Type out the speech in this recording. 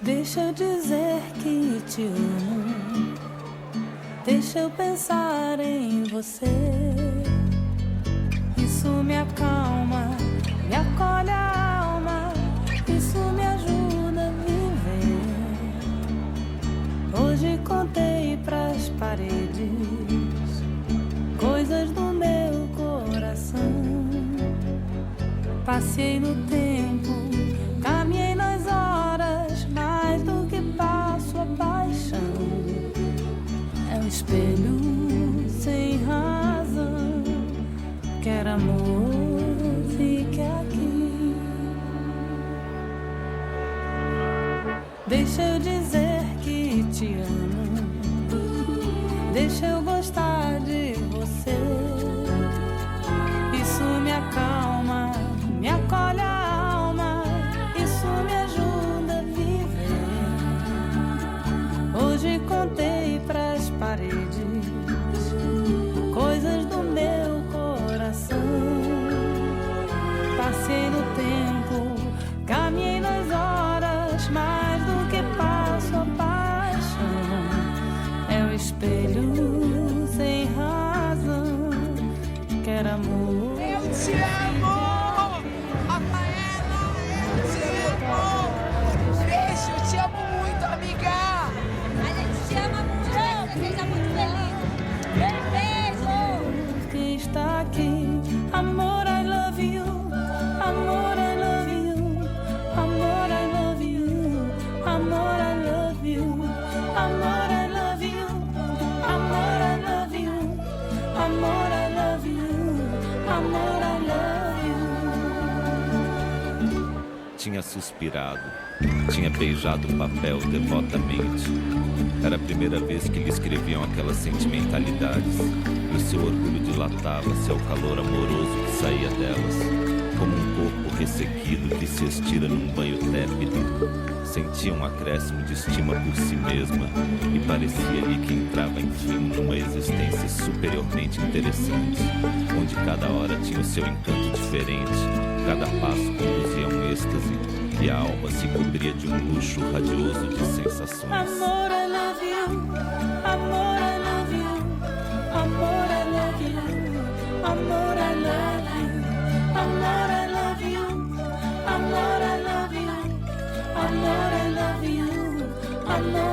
Deixa eu dizer que te amo. Deixa eu pensar em você. Isso me acalma, me acolhe a alma. Isso me ajuda a viver. Hoje contei pras paredes coisas do meu coração. Passei no tempo, caminhei nas horas, mais do que passo a paixão. É um espelho sem razão, quer amor, fique aqui. Deixa eu dizer que te amo. Deixa eu gostar de você. Isso me acalma, me acolhe a alma. Isso me ajuda a viver. Hoje contei pras paredes coisas do meu coração. Passei no tempo, caminhei nas horas, mais do que passo a paixão. É o espelho sem razão, quer amor. Eu te amo! Rafaela, eu te amo! Beijo, eu te amo muito, amiga! A gente te ama muito, que você seja muito feliz. Beijo! Que está aqui, amor, I love you. Amor, I love you. Amor, I love you. Amor, I love you. Amor, I love you. Amor, I love you. Amor, I love you. Amor, I love you. Tinha suspirado, tinha beijado o papel devotamente. Era a primeira vez que lhe escreviam aquelas sentimentalidades, e o seu orgulho dilatava-se ao calor amoroso que saía delas, como um corpo ressequido que se estira num banho tépido. Sentia um acréscimo de estima por si mesma e parecia-lhe que entrava enfim numa existência superiormente interessante, onde cada hora tinha o seu encanto diferente, cada passo conduzia a um êxtase e a alma se cobria de um luxo radioso de sensações. Amor, I love you. Amor, I love you. Amor, I love you. Amor, I love you. Amor, I love you. Amor, I love you. Amor, I love you. Amor,